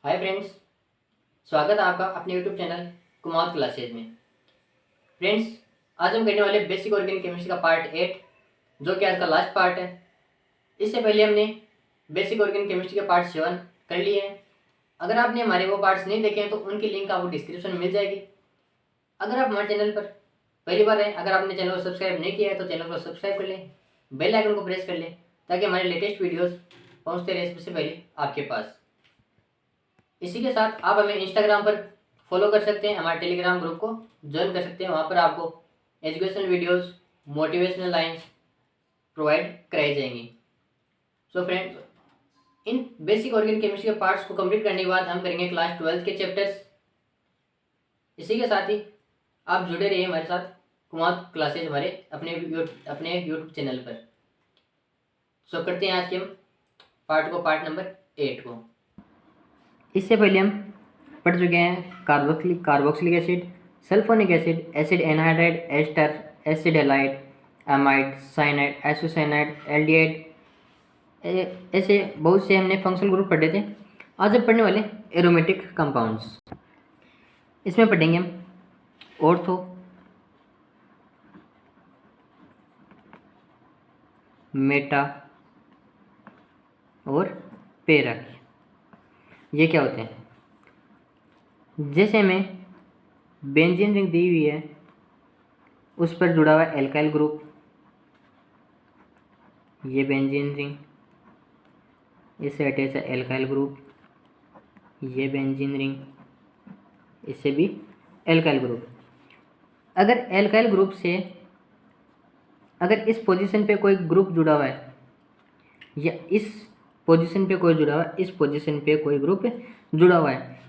Hi friends, स्वागत है आपका अपने यूट्यूब चैनल कुमार क्लासेज में। फ्रेंड्स, आज हम करने वाले बेसिक ऑर्गेनिक केमिस्ट्री का पार्ट 8, जो कि आज का लास्ट पार्ट है। इससे पहले हमने बेसिक ऑर्गेनिक केमिस्ट्री के पार्ट 7 कर लिए हैं। अगर आपने हमारे वो पार्ट्स नहीं देखे हैं तो उनकी लिंक आपको डिस्क्रिप्शन में मिल जाएगी। अगर आप हमारे चैनल पर पहली बार हैं, अगर आपने चैनल को सब्सक्राइब नहीं किया है तो चैनल को सब्सक्राइब कर लें, बेल आइकन को प्रेस कर लें ताकि हमारे लेटेस्ट वीडियोज़ पहुँचते रहे सबसे पहले आपके पास। इसी के साथ आप हमें इंस्टाग्राम पर फॉलो कर सकते हैं, हमारे टेलीग्राम ग्रुप को ज्वाइन कर सकते हैं। वहाँ पर आपको educational videos, motivational lines provide कराई जाएंगी। सो फ्रेंड्स, इन बेसिक ऑर्गेनिक केमिस्ट्री के पार्ट्स को कंप्लीट करने के बाद हम करेंगे क्लास 12 के चैप्टर्स। इसी के साथ ही आप जुड़े रहिए हमारे साथ कुमार क्लासेज हमारे अपने यूट्यूब चैनल पर। सो करते हैं आज के हम पार्ट नंबर 8 को। इससे पहले हम पढ़ चुके हैं carboxylic acid, sulphonic acid, acid anhydride, ester, acid halide, amide, cyanide, isocyanide, aldehyde, ऐसे बहुत से हमने फंक्शनल ग्रुप पढ़े थे। आज हम पढ़ने वाले एरोमेटिक कंपाउंड्स। इसमें पढ़ेंगे हम ऑर्थो, मेटा और पेरा। ये क्या होते हैं? जैसे हमें बेंजीन रिंग दी हुई है, उस पर जुड़ा हुआ एल्काइल ग्रुप, ये बेंजीन रिंग, इससे अटैच है एल्काइल ग्रुप, ये बेंजीन रिंग, इससे भी एल्काइल ग्रुप। अगर एल्काइल ग्रुप से अगर इस पोजीशन पे कोई ग्रुप जुड़ा हुआ है या इस पोजीशन पे कोई जुड़ा हुआ है, इस पोजीशन पे कोई ग्रुप जुड़ा हुआ है,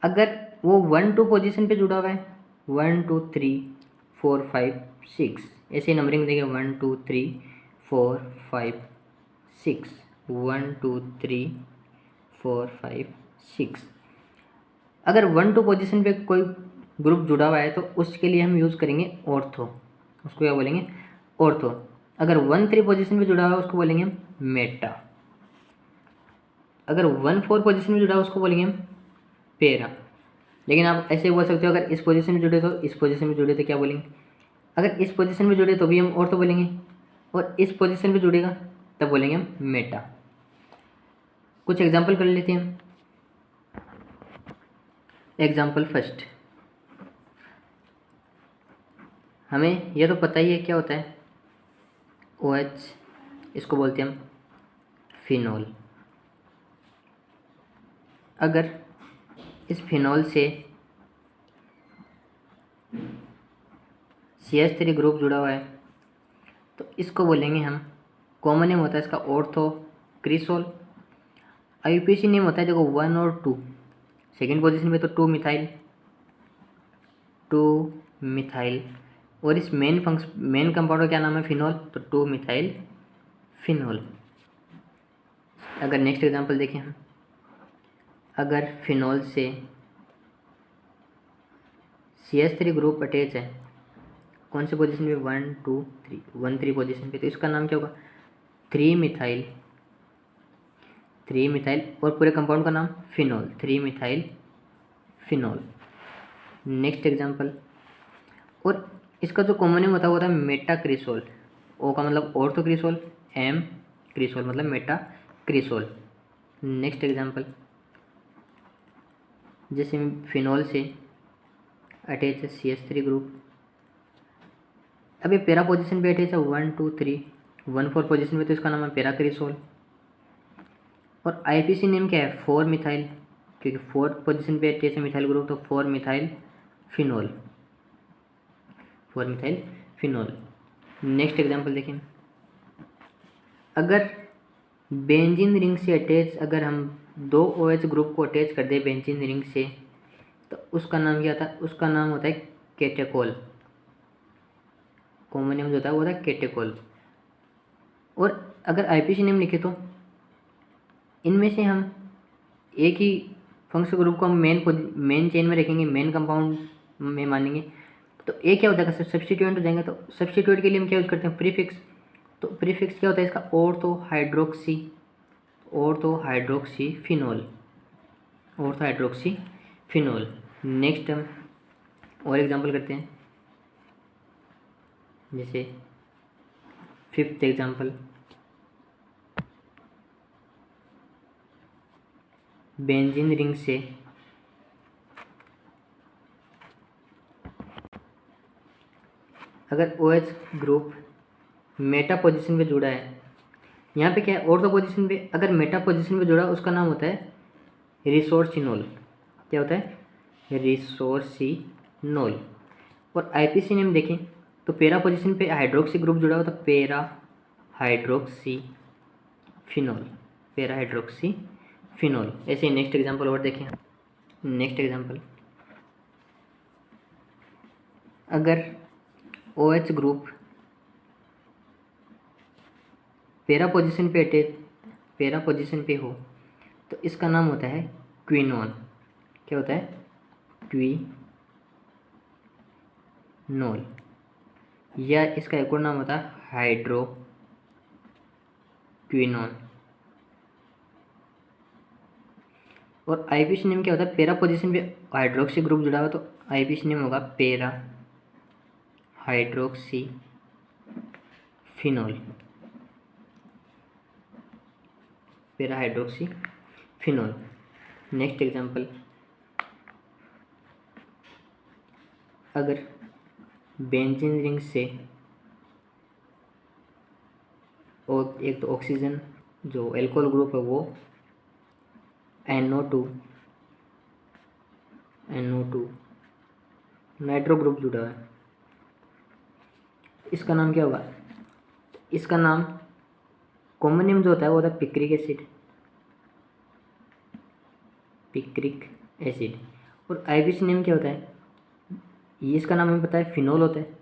अगर वो 1-2 पोजीशन पे जुड़ा हुआ है, 1 2 3 4 5 6 ऐसे नंबरिंग देंगे, 1 2 3 4 5 6, 1 2 3 4 5 6। अगर 1-2 पोजीशन पे कोई ग्रुप जुड़ा हुआ है तो उसके लिए हम यूज़ करेंगे ऑर्थो। उसको क्या बोलेंगे? ऑर्थो। अगर 1-3 पोजीशन पे जुड़ा हुआ है उसको बोलेंगे हम मेटा। अगर 1-4 पोजीशन में जुड़ा है उसको बोलेंगे हम पेरा। लेकिन आप ऐसे बोल सकते हो, अगर इस पोजीशन में जुड़े तो इस पोजीशन में जुड़े तो क्या बोलेंगे? अगर इस पोजीशन में जुड़े तो भी हम ऑर्थो बोलेंगे, और इस पोजीशन में जुड़ेगा तब बोलेंगे हम मेटा। कुछ एग्जाम्पल कर लेते हैं हम। एग्जाम्पल फर्स्ट, हमें यह तो पता ही है क्या होता है OH, इसको बोलते हैं हम फिनॉल। अगर इस फिनॉल से CH3 ग्रुप जुड़ा हुआ है तो इसको बोलेंगे हम, कॉमन नेम होता है इसका ऑर्थो क्रिसोल। IUPAC नेम होता है देखो 1 और 2, सेकेंड पोजीशन पे तो 2 मिथाइल, और इस मेन कंपाउंड का क्या नाम है? फिनॉल, तो 2 मिथाइल फिनॉल। अगर नेक्स्ट एग्जांपल देखें हम, अगर फिनॉल से CH3 ग्रुप अटैच है, कौन से पोजीशन पे? 1 2 3, 1 3 पोजीशन पे, तो इसका नाम क्या होगा? 3 मिथाइल, और पूरे कंपाउंड का नाम phenol, 3 methyl phenol. Next example, और इसका जो कॉमन नेम होता है वो होता है मेटा क्रिसोल। ओ का मतलब ऑर्थो क्रिसोल, M क्रिसोल मतलब मेटा क्रिसोल। नेक्स्ट एग्जांपल, जैसे फिनॉल से अटैच है CH3 ग्रुप, अब ये पैरा पोजीशन पे अटैच है 1 2 3, 1 4 पोजीशन पे, तो इसका नाम है पैरा क्रिसोल। और IUPAC नेम क्या है? 4 मिथाइल, क्योंकि 4th पोजीशन पे अटैच है मिथाइल ग्रुप, तो 4 methyl phenol, 4 methyl phenol. Next example देखें, अगर बेंजीन रिंग से अटैच, अगर हम 2 OH ग्रुप को अटैच कर दे बेंजीन रिंग से, तो उसका नाम क्या होता है? उसका नाम होता है कैटेकोल। कॉमन नेम जो होता है वो होता है कैटेकोल। और अगर IUPAC नेम लिखे तो इनमें से हम एक ही फंक्शनल ग्रुप को हम मेन चेन में रखेंगे, मेन कंपाउंड में मानेंगे, तो एक क्या हो जाएगा? सब्स्टिट्यूएंट हो जाएंगे। तो सब्स्टिट्यूट के लिए हम क्या यूज़ करते हैं? प्रीफिक्स। तो प्रीफिक्स क्या होता है इसका? Ortho hydroxy phenol, ortho hydroxy phenol. Next हम और एग्जांपल करते हैं, जैसे फिफ्थ एग्जांपल, बेंजीन रिंग से अगर OH ग्रुप मेटा पोजीशन पे जुड़ा है, यहाँ पे क्या है, ऑर्थो पोजीशन पे अगर मेटा पोजीशन पे जुड़ा उसका नाम होता है रिसोर्सिनोल। क्या होता है, रिसोर्सिनोल। और IPC नेम देखें तो पैरा पोजीशन पे हाइड्रोक्सी ग्रुप जुड़ा हो तो para hydroxy phenol, para hydroxy phenol. ऐसे नेक्स्ट एग्जांपल और देखें। नेक्स्ट एग्जांपल, अगर OH ग्रुप पैरा पोजीशन पे हो तो इसका नाम होता है क्विनोन। क्या होता है, क्विनोल। या इसका एक और नाम होता है हाइड्रो क्विनोन। और IPC नेम क्या होता है, पैरा पोजीशन पे हाइड्रोक्सी ग्रुप जुड़ा हुआ तो IPC नेम होगा para hydroxy phenol, para hydroxy phenol. Next example, अगर बेंजीन रिंग से और एक तो ऑक्सीजन जो एल्कोहल ग्रुप है वो NO2 नाइट्रो ग्रुप जुड़ा है, इसका नाम क्या होगा, इसका नाम कॉमन नेम जो होता है वो होता है पिक्रिक एसिड। और IPC नेम क्या होता है, ये इसका नाम हमें पता है फिनोल होता है।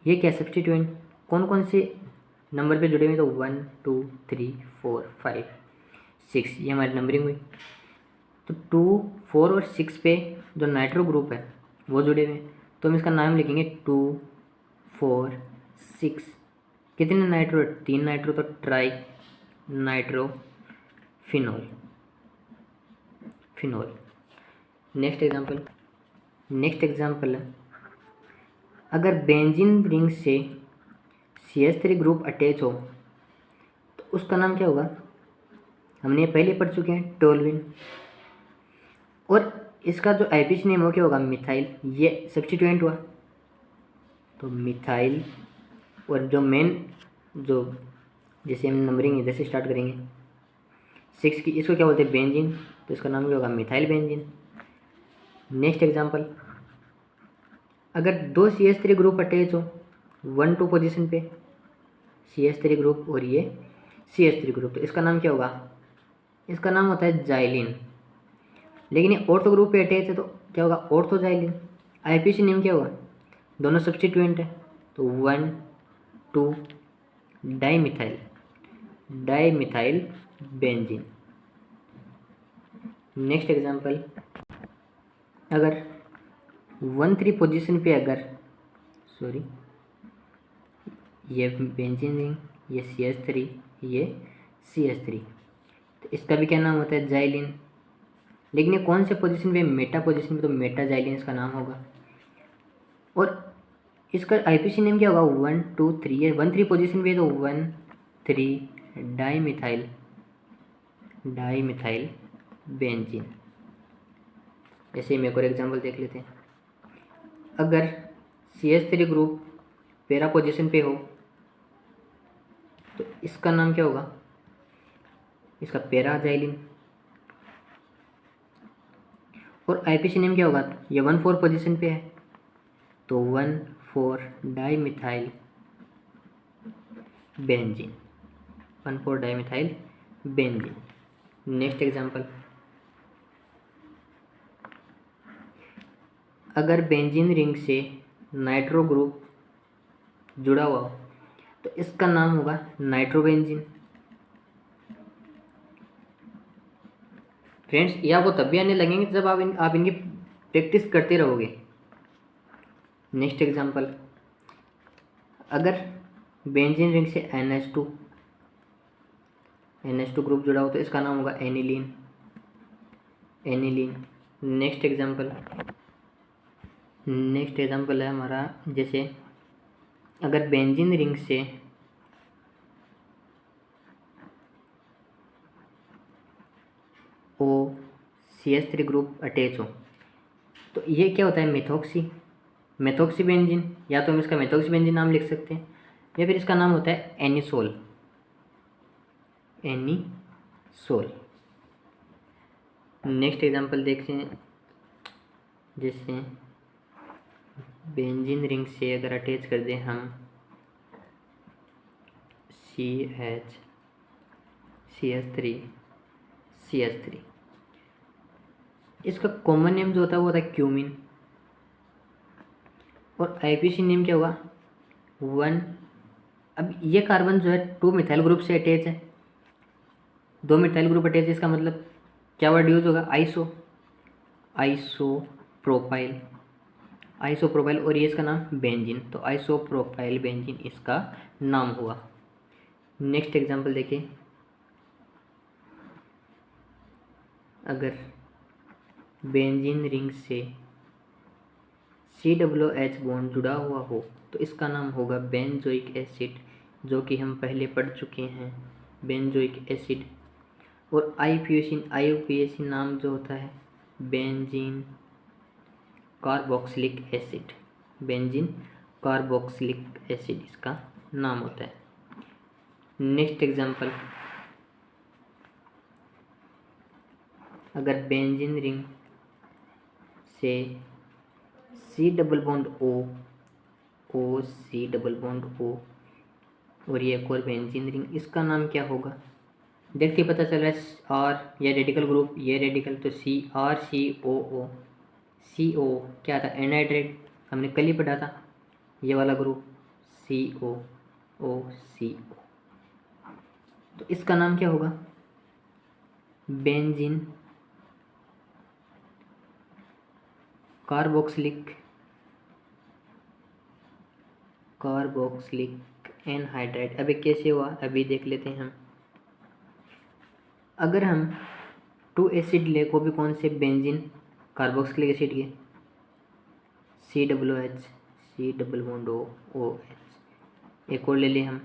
ये क्या सब्स्टिट्यूएंट कौन कौन से नंबर पे जुड़े हुए, तो 1 2 3 4 5 6, ये हमारी नंबरिंग हुई। तो 2 4 और 6 पे जो नाइट्रो ग्रुप है वो जुड़े हुए हैं, तो हम इसका नाम लिखेंगे 2 4 6। कितने नाइट्रो, 3 नाइट्रो, तो tri nitro phenol. Next example है, अगर बेंजीन रिंग से CH3 ग्रुप अटैच हो तो उसका नाम क्या होगा, हमने ये पहले पढ़ चुके हैं, टोल्यूइन। और इसका जो IPC नेम हो क्या होगा, मिथाइल। ये सब्स्टिट्यूएंट हुआ तो मिथाइल। और जो मेन जो जैसे हम नंबरिंग इधर से स्टार्ट करेंगे 6 की, इसको क्या बोलते हैं, बेंजीन, तो इसका नाम क्या होगा, मिथाइल बेंजीन। नेक्स्ट एग्जांपल, अगर 2 CH3 ग्रुप अटैच हो 1 2 पोजीशन पे, CH3 ग्रुप और ये CH3 ग्रुप, तो इसका नाम क्या होगा, इसका नाम होता है जाइलिन। लेकिन ये ऑर्थो ग्रुप पे अटैच है तो क्या होगा, ऑर्थोजाइलिन। IPC नेम क्या होगा, दोनों सब्स्टिट्यूएंट है तो 1 2 डाईमिथाइल बेंजीन। नेक्स्ट एग्जांपल, अगर 1 3 पोजीशन पे ये बेंजीन रिंग, ये CH3, ये CH3, तो इसका भी क्या नाम होता है, जाइलिन। लेकिन ये कौन से पोजीशन पे, मेटा पोजीशन पे, तो मेटा जाइलिन इसका नाम होगा। और इसका IPC नेम क्या होगा, 1 2 3, ये 1 3 पोजीशन पे तो 1 3 डाईमिथाइल बेंजीन। ऐसे ही मैं एक और एग्जाम्पल देख लेते हैं, अगर CH3 ग्रुप पैरा पोजीशन पे हो तो इसका नाम क्या होगा, इसका पैराजाइलिन। और IPC नेम क्या होगा, ये 1 4 पोजीशन पे है तो 1 4 dimethyl benzene, 1 4 dimethyl benzene. Next example, अगर बेंजीन रिंग से नाइट्रो ग्रुप जुड़ा हुआ हो तो इसका नाम होगा नाइट्रोबेंजीन। फ्रेंड्स, ये आपको तब भी आने लगेंगे जब आप इनकी प्रैक्टिस करते रहोगे। नेक्स्ट एग्जांपल, अगर बेंजीन रिंग से NH2 ग्रुप जुड़ा हो तो इसका नाम होगा एनिलीन। एनिलीन। नेक्स्ट एग्जांपल है हमारा, जैसे अगर बेंजीन रिंग से OCH3 ग्रुप अटैच हो तो ये क्या होता है, मेथोक्सी बेंजीन, या तो हम इसका मेथोक्सी बेंजीन नाम लिख सकते हैं, या फिर इसका नाम होता है एनिसोल। नेक्स्ट एग्जांपल देखते हैं, जैसे बेंजीन रिंग से अगर अटैच कर दें हम CH3, इसका कॉमन नेम जो होता है वो होता है क्यूमिन, और IPC नेम क्या होगा 1। अब ये कार्बन जो है 2 मिथाइल ग्रुप से अटैच है, 2 मिथाइल ग्रुप अटैच है, इसका मतलब क्या वर्ड यूज होगा, आइसोप्रोपाइल, और ये इसका नाम बेंजीन, तो आइसोप्रोपाइल बेंजीन इसका नाम हुआ। नेक्स्ट एग्जांपल देखिए, अगर बेंजीन रिंग से COOH बॉन्ड जुड़ा हुआ हो तो इसका नाम होगा बेंजोइक एसिड, जो कि हम पहले पढ़ चुके हैं, बेंजोइक एसिड। और IUPAC नाम जो होता है बेंजीन कार्बोक्सिलिक एसिड, इसका नाम होता है। नेक्स्ट एग्जांपल, अगर बेंजीन रिंग से C डबल बॉन्ड O और ये एक और बेंजीन रिंग, इसका नाम क्या होगा, देखते ही पता चल रहा है R, ये रेडिकल ग्रुप, ये रेडिकल, तो CrCOO। CO क्या था, एनहाइड्रेट, हमने कल ही पढ़ा था, ये वाला ग्रुप COO। तो इसका नाम क्या होगा, बेंजीन कार्बोक्सिलिक एनहाइड्राइड। अभी कैसे हुआ, अभी देख लेते हैं हम। अगर हम 2 एसिड ले, को भी कौन से, बेंजीन कार्बोक्सिलिक एसिड के, COOH, C double bond OH, एक और ले लें हम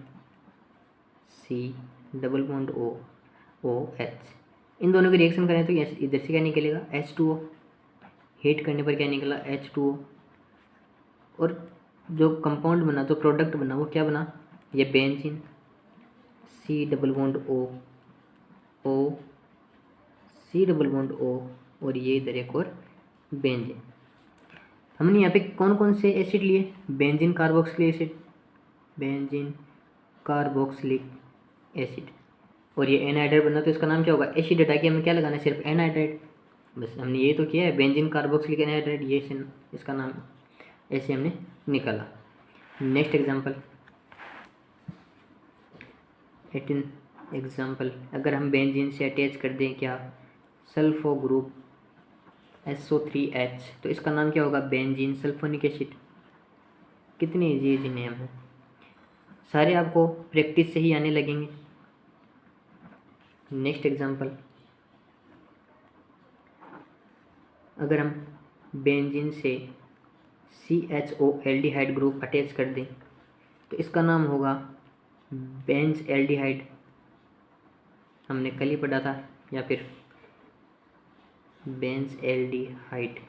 C डबल बॉन्ड OH, इन दोनों की रिएक्शन करें तो इधर से क्या निकलेगा, H2O, हीट करने पर क्या निकला, H2O, और जो कंपाउंड बना, जो प्रोडक्ट बना, वो क्या बना, ये benzene C double bond O, C double bond O, और ये इधर एक और बेंजीन। हमने यहाँ पे कौन कौन से एसिड लिए, बेंजीन कार्बोक्सिलिक एसिड, और ये एनहाइड्राइड बना, तो इसका नाम क्या होगा, एसिड हटा के हमें क्या लगाना है, सिर्फ एनहाइड्राइड। बस हमने ये तो किया है, बेंजीन कार्बोक्सिलिक एनहाइड्राइड, ये इसका नाम ऐसे हमने निकाला। नेक्स्ट एग्जांपल, 18 एग्जांपल, अगर हम बेंजीन से अटैच कर दें क्या, सल्फो ग्रुप SO3H, तो इसका नाम क्या होगा, बेंजीन सल्फोनिक एसिड। कितने इजी नेम हैं, सारे आपको प्रैक्टिस से ही आने लगेंगे। नेक्स्ट एग्जांपल, अगर हम बेंजीन से CHO एल्डिहाइड ग्रुप अटैच कर दें तो इसका नाम होगा बेंज एल्डिहाइड, हमने कल ही पढ़ा था, या फिर बेंज एल्डिहाइड।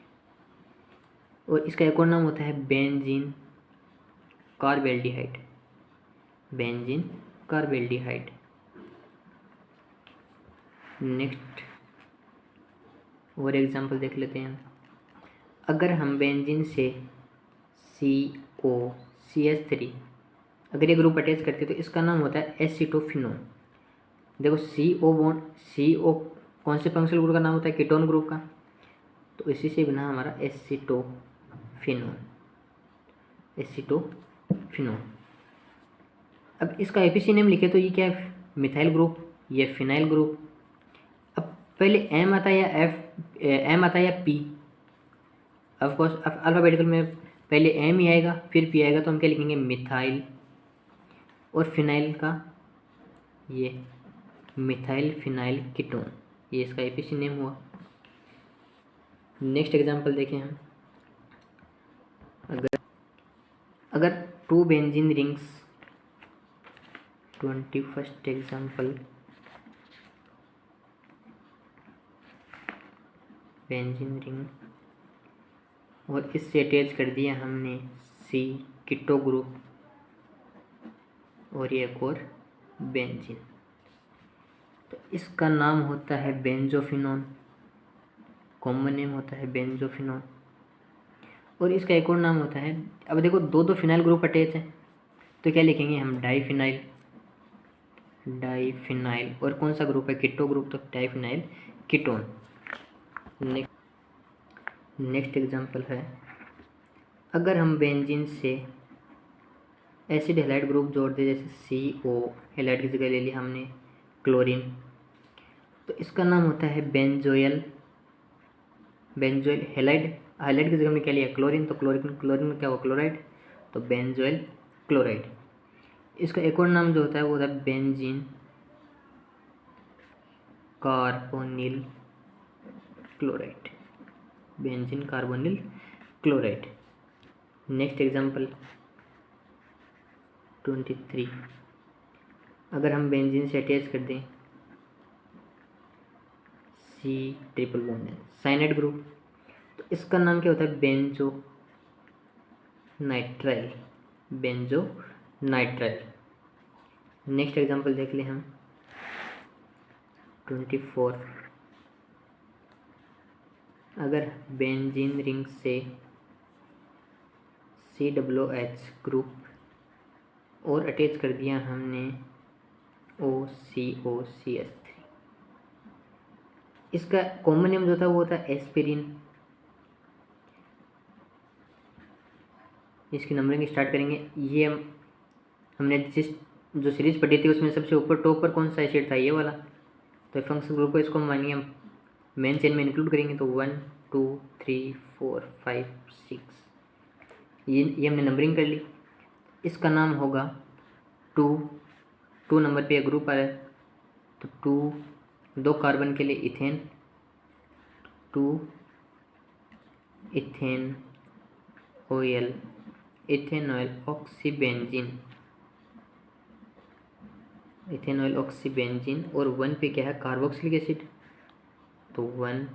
और इसका एक और नाम होता है बेंजीन कार्बेल्डिहाइड। नेक्स्ट और एग्जांपल देख लेते हैं, अगर हम बेंजीन से COCH3 अगर ये ग्रुप अटैच करते तो इसका नाम होता है एसिटोफिनोन। देखो CO कौन से फंक्शनल ग्रुप का नाम होता है, कीटोन ग्रुप का, तो इसी से बना हमारा एसिटोफिनोन। अब इसका IPC नेम लिखे तो ये क्या है, मिथाइल ग्रुप, ये फिनाइल ग्रुप। अब पहले M आता है या P, ऑफकोर्स अल्फ़ाबेटिकल में पहले M ही आएगा फिर P आएगा, तो हम क्या लिखेंगे, मिथाइल, और फिनाइल का ये मिथाइल फिनाइल कीटोन, ये इसका IPC नेम हुआ। नेक्स्ट एग्जांपल देखें हम, अगर two benzene rings, 21st example, benzene ring और इससे अटैच कर दिया हमने सी कीटो ग्रुप और ये एक और बेंजीन, तो इसका नाम होता है बेंजोफिनोन, कॉमन नेम होता है बेंजोफिनोन। और इसका एक और नाम होता है, अब देखो दो दो फिनाइल ग्रुप अटैच है तो क्या लिखेंगे हम, डाईफिनाइल, डाईफिनाइल। और कौन सा ग्रुप है, कीटो ग्रुप, तो डाईफिनाइल कीटोन। नेक्स्ट एग्जांपल है, अगर हम बेंजीन से एसिड हैलाइड ग्रुप जोड़ दे, जैसे CO, हैलाइड की जगह ले लिया हमने क्लोरीन, तो इसका नाम होता है बेंजोयल, बेंजोयल हैलाइड, हाइलाइट की जगह हमने क्या लिया, क्लोरीन, तो क्लोरीन, क्लोरीन में क्या हुआ, क्लोराइड, तो बेंजोयल क्लोराइड। इसका एक और नाम जो होता है वो होता है benzene carbonyl chloride, benzene carbonyl chloride. Next example 23, अगर हम बेंजीन से अटैच कर दें C triple bond cyanide group, तो इसका नाम क्या होता है, benzonitrile, benzonitrile. Next example देख लें हम 24, अगर बेंजीन रिंग से COOH ग्रुप और अटैच कर दिया हमने OCOCH3, इसका कॉमन नेम जो था वो होता है एस्पिरिन। इसकी नंबरिंग स्टार्ट करेंगे, ये हमने जिस जो सीरीज पढ़ी थी उसमें सबसे ऊपर टॉप पर कौन सा एसिड था, ये वाला, तो फंक्शनल ग्रुप को इसको मानिए हम मेन चेन में इंक्लूड करेंगे, तो 1 2 3 4 5 6, ये हमने नंबरिंग कर ली। इसका नाम होगा 2 नंबर पे ग्रुप आ रहा है, तो 2 कार्बन के लिए इथेन, 2 इथेन ऑयल, इथेनॉयल ऑक्सीबेंजीन, इथेनॉयल ऑक्सीबेंजीन। और 1 पे क्या है, कार्बोक्सिलिक एसिड, तो 1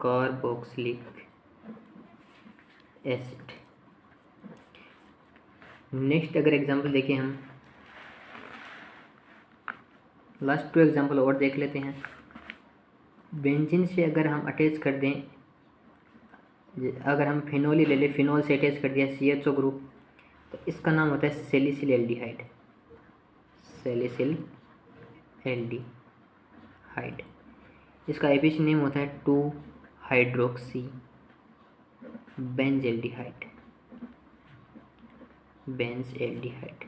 कार्बोक्सिलिक एसिड। नेक्स्ट अगर एग्जांपल देखें हम, लास्ट 2 एग्जांपल और देख लेते हैं। बेंजीन से अगर हम अटैच कर दें, अगर हम फिनोल ही ले लें, फिनोल से अटैच कर दिया CHO ग्रुप, तो इसका नाम होता है सैलिसिल एल्डिहाइड, सैलिसिल एल्डिहाइड। इसका एपिस नेम होता है 2 हाइड्रोक्सी बेंजल्डिहाइड, बेंज एल्डिहाइड।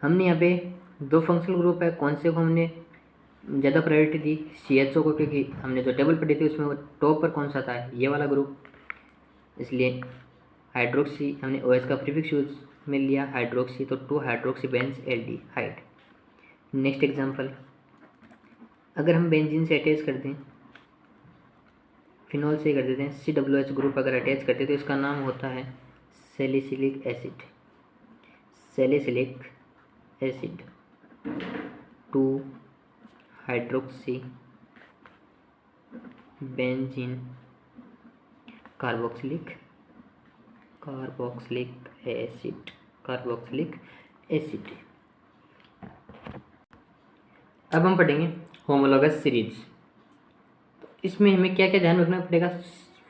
हमने यहाँ पे 2 फंक्शनल ग्रुप है, कौन से को हमने ज़्यादा प्रायोरिटी दी, CHO को, क्योंकि हमने जो टेबल पढ़ी थी उसमें वो टॉप पर कौन सा था, ये वाला ग्रुप, इसलिए हाइड्रोक्सी हमने OH का प्रीफिक्स यूज में लिया हाइड्रोक्सी, तो 2 hydroxy Benz aldehyde. Next example, अगर हम बेंजीन से अटैच कर दें, फिनोल से कर देते हैं COOH ग्रुप अगर अटैच करते हैं, तो इसका नाम होता है salicylic acid, salicylic acid, 2 hydroxy benzene carboxylic acid, carboxylic acid. अब हम पढ़ेंगे होमोलॉगस सीरीज। तो इसमें हमें क्या क्या ध्यान रखना पड़ेगा,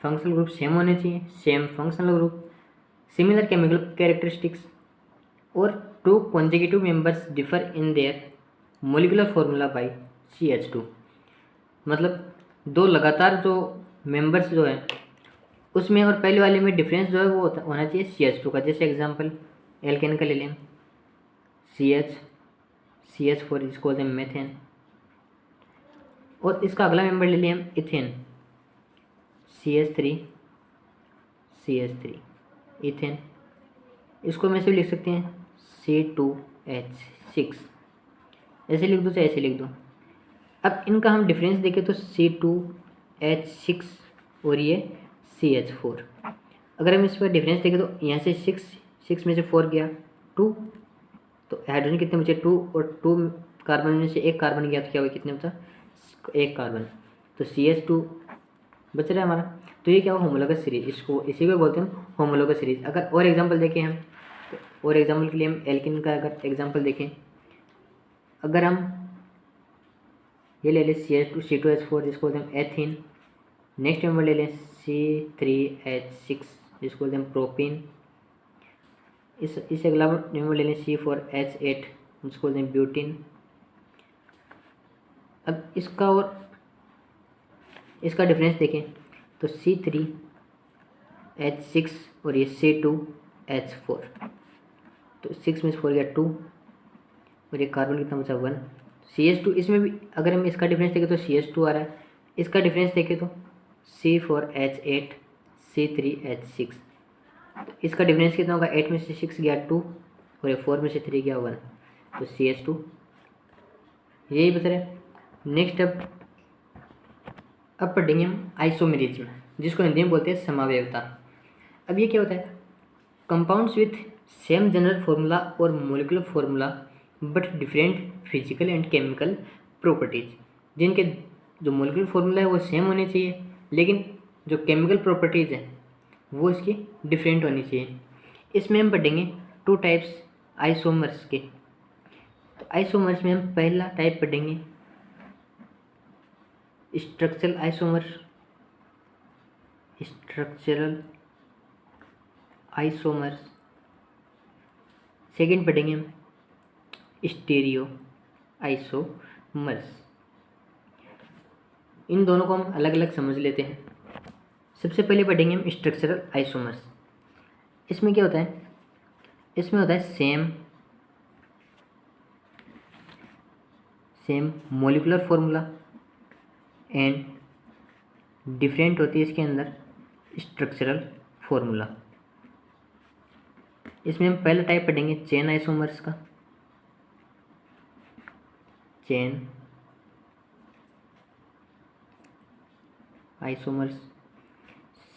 फंक्शनल ग्रुप सेम होने चाहिए, same functional group, similar chemical characteristics, और 2 consecutive members differ in their molecular formula bye CH2, मतलब 2 लगातार जो मेंबर्स जो है उसमें और पहले वाले में डिफरेंस जो है वो होना चाहिए CH2 का। जैसे एग्जांपल एल्केन का ले लें, CH4 इसको बोलते हैं मेथेन, और इसका अगला मेंबर ले लिया हम इथेन, CH3 इथेन, इसको हम ऐसे भी लिख सकते हैं C2H6, ऐसे लिख दो चाहे ऐसे लिख दो। अब इनका हम डिफरेंस देखें तो H6 और ये CH4। अगर हम इसका डिफरेंस देखें तो यहाँ से 6 में से 4 गया 2, तो हाइड्रोजन कितने बचे 2, और 2 कार्बन में से एक कार्बन गया तो क्या हुआ, कितने बचा, एक कार्बन, तो CH2 बच रहा है हमारा। तो ये क्या हुआ, होमोलोगस सीरीज, इसको इसी को बोलते हैं होमोलोगस सीरीज। अगर और एग्जांपल देखें हम, तो और एग्जांपल के लिए हम एल्किन का अगर एग्जांपल देखें, अगर हम ये ले लें CH2C2H4 जिसको बोलते हैं एथीन। नेक्स्ट नंबर ले लें C3H6 जिसको बोलते हैं प्रोपीन। इस अगला नंबर ले लें C4H8 जिसको बोलते हैं ब्यूटीन। अब इसका और इसका डिफरेंस देखें तो C3H6 और ये C2H4, तो 6 में से 4 गया 2, और ये कार्बन कितना बचा 1। CH2 इसमें भी अगर हम इसका डिफरेंस देखें तो CH2 आ रहा है, इसका डिफरेंस देखें तो C4H8 C3H6, तो इसका डिफरेंस कितना होगा, 8 में से 6 गया 2, और ये 4 में से 3 गया 1, तो CH2 यही बता रहे। नेक्स्ट अब पढ़ेंगे हम आइसोमेरिज्म, जिसको हिंदी में बोलते हैं समावयवता। अब ये क्या होता है, compounds with same general formula और molecular formula but different physical and chemical properties, जिनके जो मोलिकुलर फार्मूला है वो सेम होने चाहिए, लेकिन जो केमिकल प्रॉपर्टीज़ हैं वो इसकी डिफरेंट होनी चाहिए। इसमें हम पढ़ेंगे 2 टाइप्स आइसोमर्स के। तो आइसोमर्स में हम पहला टाइप पढ़ेंगे स्ट्रक्चरल आइसोमर्स। सेकंड पढ़ेंगे हम स्टीरियो आइसोमर्स। इन दोनों को हम अलग अलग समझ लेते हैं। सबसे पहले पढ़ेंगे हम स्ट्रक्चरल आइसोमर्स। इसमें क्या होता है, इसमें होता है same molecular formula and different होती है इसके अंदर स्ट्रक्चरल फार्मूला। इसमें हम पहला टाइप पढ़ेंगे चेन आइसोमर्स का, चेन आइसोमर्स।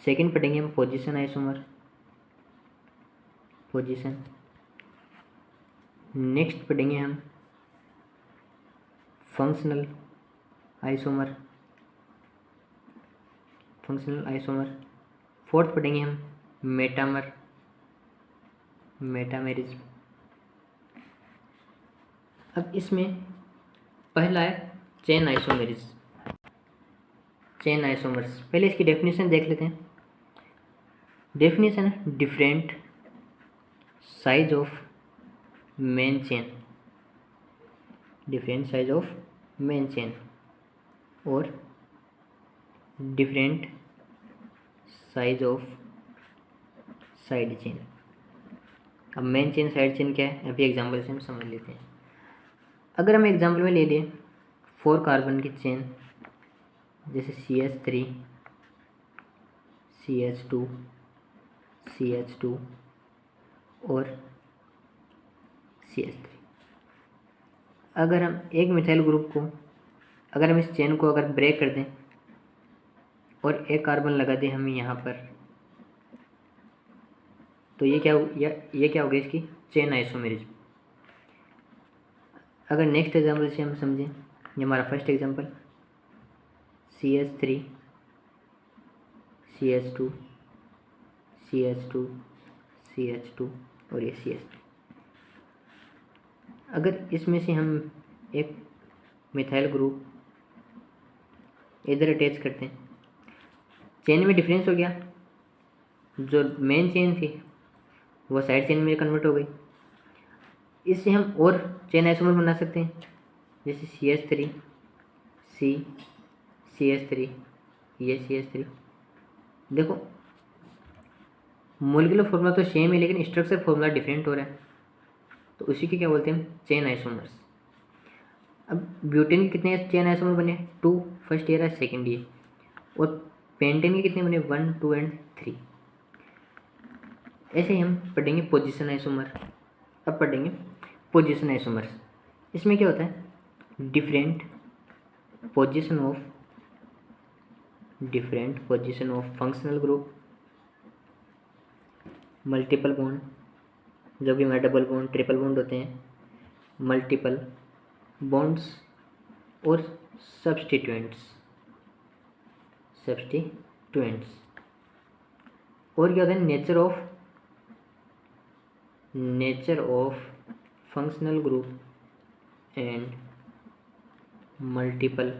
सेकंड पढ़ेंगे हम पोजीशन आइसोमर, पोजीशन। नेक्स्ट पढ़ेंगे हम functional isomer, functional isomer. Fourth पढ़ेंगे हम मेटामर, मेटामेरिज्म। अब इसमें पहला है चेन आइसोमेरिज्म, चेन आइसोमर्स। पहले इसकी डेफिनेशन देख लेते हैं। डेफिनेशन है different size of main chain, different size of main chain और different size of side chain. अब मेन चेन साइड चेन क्या है, अभी एग्जांपल से हम समझ लेते हैं। अगर हम एग्जांपल में ले लिए 4 कार्बन की चेन, जैसे CH3 CH2 CH2 और CH3। अगर हम एक मिथाइल ग्रुप को, अगर हम इस चेन को अगर ब्रेक कर दें और एक कार्बन लगा दें हम यहाँ पर, तो ये क्या हो गई इसकी चेन आइसोमेरिज्म। अगर नेक्स्ट एग्जांपल से हम समझें, ये हमारा first example CH3 CH2 CH2 CH2 और ये CH3। अगर इसमें से हम एक मिथाइल ग्रुप इधर अटैच करते हैं, चेन में डिफरेंस हो गया, जो मेन चेन थी वो साइड चेन में कन्वर्ट हो गई। इससे हम और चेन आइसोमर बना सकते हैं, जैसे CH3 CH3 ये CH3। देखो मोलिकुलर फार्मूला तो सेम है लेकिन स्ट्रक्चर फार्मूला डिफरेंट हो रहा है, तो उसी के क्या बोलते हैं चेन आइसोमर्स। अब ब्यूटेन के कितने चेन आइसोमर बने, 2 फर्स्ट ईयर है सेकेंड ईयर, और पेंटेन के कितने बने 1 2 एंड 3। ऐसे ही हम पढ़ेंगे पोजीशन आइसोमर। अब पढ़ेंगे पोजीशन आइसोमर्स। इसमें क्या होता है, different position of different position of functional group, multiple bond, जो भी हमारे डबल बॉन्ड ट्रिपल बॉन्ड होते हैं, मल्टीपल बॉन्ड्स और सब्स्टिट्यूएंट्स। और क्या होता है, nature of functional group and multiple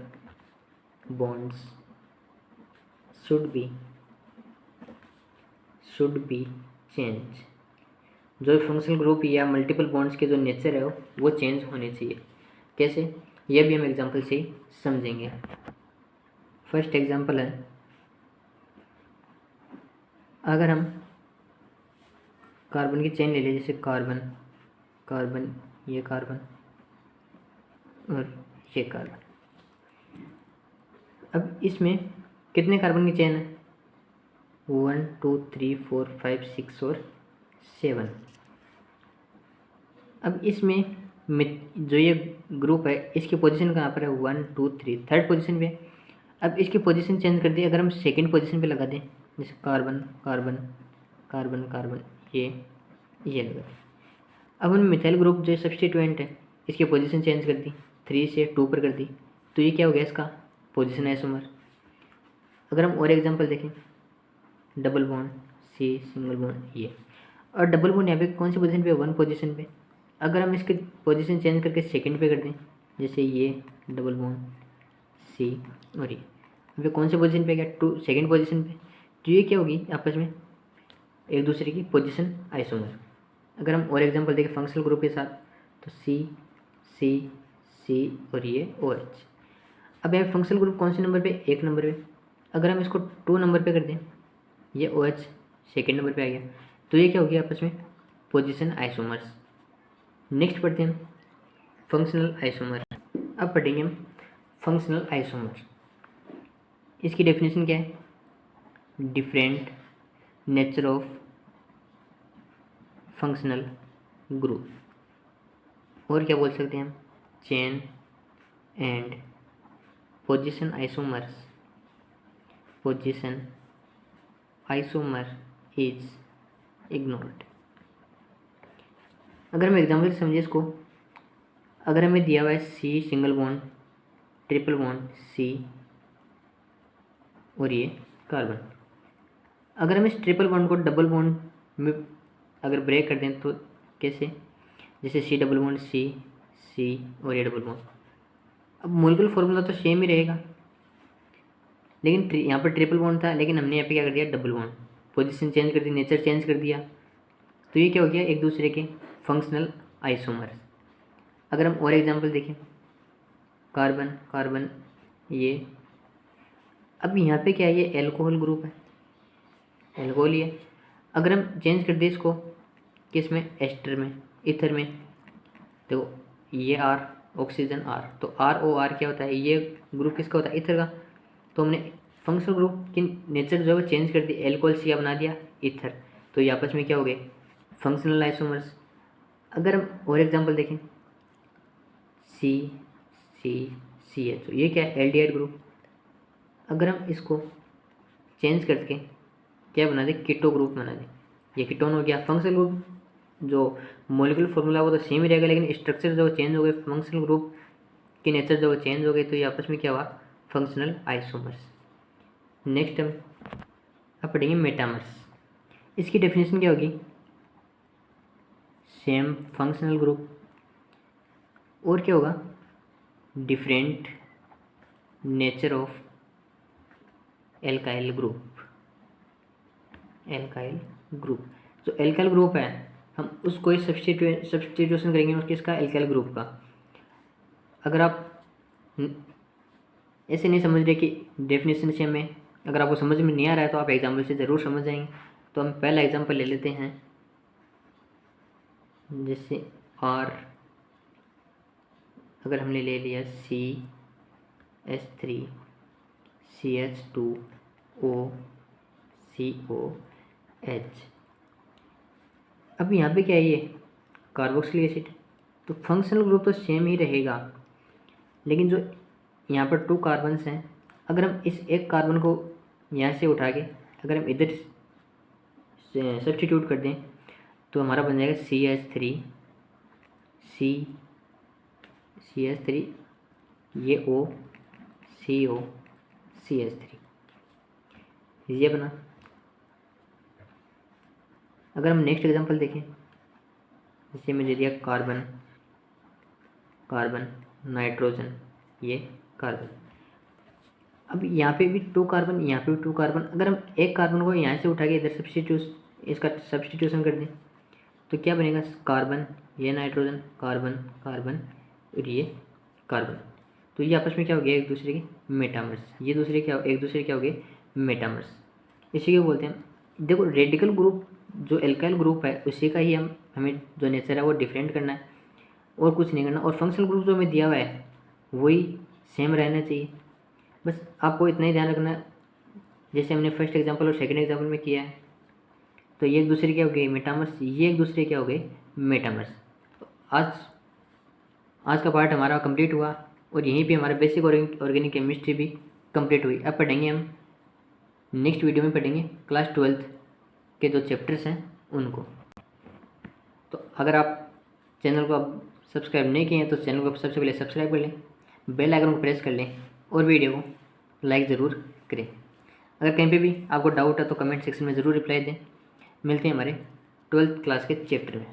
bonds should be change. जो फंक्शनल ग्रुप या मल्टीपल बॉन्ड्स के जो नेचर है वो चेंज होने चाहिए। कैसे, यह भी हम एग्जांपल से ही समझेंगे। फर्स्ट एग्जांपल है, अगर हम कार्बन की चेन ले लें, जैसे कार्बन ये कार्बन और ये कार्बन। अब इसमें कितने कार्बन की चेन है, 1 2 3 4 5 6 और 7। अब इसमें जो ये ग्रुप है इसकी पोजीशन कहाँ पर है, 1 2 3, थर्ड पोजीशन पे। अब इसकी पोजीशन चेंज कर दी, अगर हम सेकंड पोजीशन पे लगा दें, जैसे कार्बन कार्बन कार्बन कार्बन ये लगा दें। अब हम मिथाइल ग्रुप जो सब्स्टिट्यूएंट है इसकी पोजीशन चेंज कर दी, 3 से 2 पर कर दी, तो ये क्या हो गया, इसका पोजीशन आइसोमर। अगर हम और एग्जांपल देखें, double bond C, single bond ये, और डबल बॉन्ड यहाँ पे कौन सी पोजीशन पे, 1 पोजीशन पे। अगर हम इसकी पोजीशन चेंज करके सेकंड पे कर दें, जैसे ये डबल बॉन्ड सी और ये, अभी कौन से पोजीशन पे गया, 2 सेकंड पोजीशन पे, तो ये क्या होगी, आपस में एक दूसरे की पोजीशन आइसोमर। अगर हम और एग्जांपल देखें फंक्शनल ग्रुप के साथ, तो सी सी सी और ये OH। अब यहाँ फंक्शनल ग्रुप कौन से नंबर पे, 1 नंबर पे। अगर हम इसको 2 नंबर पे कर दें, ये OH सेकेंड नंबर पे आ गया, तो ये क्या हो गया, आपस में पोजीशन आइसोमर्स। नेक्स्ट पढ़ते हैं हम फंक्शनल आइसोमर। अब पढ़ेंगे हम फंक्शनल आइसोमर। इसकी डेफिनेशन क्या है, different nature of functional group, और क्या बोल सकते हैं हम, chain and position isomer is ignored. अगर हम एग्जाम्पल से समझे इसको, अगर हमें दिया हुआ है C single bond, triple bond C और ये कार्बन। अगर हम इस ट्रिपल बॉन्ड को डबल बॉन्ड में अगर ब्रेक कर दें तो कैसे, जैसे सी डबल बॉन्ड सी और ये डबल बॉन्ड। अब मोलिकुलर फॉर्मूला तो सेम ही रहेगा, लेकिन यहाँ पर ट्रिपल बॉन्ड था, लेकिन हमने यहाँ पे क्या कर दिया, डबल बॉन्ड, पोजीशन चेंज कर दी, नेचर चेंज कर दिया, तो ये क्या हो गया, एक दूसरे के फंक्शनल आइसोमर्स। अगर हम और एग्जांपल देखें, कार्बन कार्बन ये, अब यहाँ पे क्या है, ये एल्कोहल ग्रुप है, एल्कोहल ही है। अगर हम चेंज कर दें इसको किस में, एस्टर में, ईथर में, तो ये R ऑक्सीजन R, तो ROR क्या होता है, ये ग्रुप किसका होता है, ईथर का। तो हमने फंक्शनल ग्रुप की नेचर जो है चेंज कर दी, एल्कोहल सी बना दिया ईथर, तो ये आपस में क्या हो गए, फंक्शनल आइसोमर्स। अगर हम और एग्जांपल देखें, CH, ये क्या है, एल्डिहाइड ग्रुप। अगर हम इसको चेंज करके क्या बना दें, कीटो ग्रुप बना दें, ये कीटोन हो गया। फंक्शनल ग्रुप जो मॉलिक्यूलर फॉर्मूला वो तो सेम ही रहेगा, लेकिन स्ट्रक्चर जो चेंज हो गए, फंक्शनल ग्रुप के नेचर जो चेंज हो गए, तो ये आपस में क्या हुआ, फंक्शनल आइसोमर्स। नेक्स्ट हम अब पढ़ेंगे मेटामर्स। इसकी डेफिनेशन क्या होगी, सेम फंक्शनल ग्रुप, और क्या होगा, different nature of alkyl group. जो एल्काइल ग्रुप है हम उसको ही सब्स्टिट्यूशन करेंगे उसके, इसका एल्काइल ग्रुप का। अगर आप ऐसे नहीं समझ रहे कि डेफिनेशन से हमें, अगर आपको समझ में नहीं आ रहा है तो आप एग्जाम्पल से ज़रूर समझ जाएंगे। तो हम पहला एग्जाम्पल ले लेते हैं, जैसे R, अगर हमने ले लिया CH3 CH2O COH। अब यहाँ पे क्या है, ये कार्बोक्सिलिक एसिड, तो फंक्शनल ग्रुप तो सेम ही रहेगा, लेकिन जो यहाँ पर 2 कार्बन्स हैं अगर हम इस एक कार्बन को यहाँ से उठा के अगर हम इधर सब्स्टिट्यूट कर दें तो हमारा बन जाएगा CH3 CH3, ये O CO CH3, ये बना। अगर हम नेक्स्ट एग्जांपल देखें, जैसे मैं दे दिया कार्बन नाइट्रोजन, ये कार्बन। अब यहाँ पे भी 2 कार्बन, यहाँ पे भी 2 कार्बन। अगर हम एक कार्बन को यहाँ से उठा के इधर इसका सब्स्टिट्यूशन कर दें तो क्या बनेगा, कार्बन, ये नाइट्रोजन, कार्बन कार्बन और ये कार्बन। तो ये आपस में क्या हो गया, एक दूसरे के मेटामर्स। ये दूसरे क्या एक दूसरे क्या हो गए, मेटामर्स। इसी को बोलते हैं। देखो रेडिकल ग्रुप जो एल्काइल ग्रुप है उसी का ही हमें जो नेचर है वो डिफरेंट करना है और कुछ नहीं करना। और फंक्शनल ग्रुप जो हमें दिया हुआ है वही सेम रहना चाहिए। बस आपको इतना ही ध्यान रखना है, जैसे हमने फर्स्ट एग्जांपल और सेकंड एग्जांपल में किया है। तो ये एक दूसरे क्या हो गए, मेटामर्स, ये एक दूसरे क्या हो गए, मेटामर्स। तो आज का पार्ट हमारा कंप्लीट हुआ और यहीं पे हमारा बेसिक ऑर्गेनिक केमिस्ट्री भी कंप्लीट हुई। अब पढ़ेंगे हम नेक्स्ट वीडियो में पढ़ेंगे क्लास 12th के जो चैप्टर्स हैं उनको। तो अगर आप चैनल को अब सब्सक्राइब नहीं किए हैं तो चैनल को सबसे पहले सब्सक्राइब कर लें, बेल आइकन को प्रेस कर लें और वीडियो को लाइक ज़रूर करें। अगर कहीं पे भी आपको डाउट है तो कमेंट सेक्शन में ज़रूर रिप्लाई दें। मिलते हैं हमारे 12th क्लास के चैप्टर में।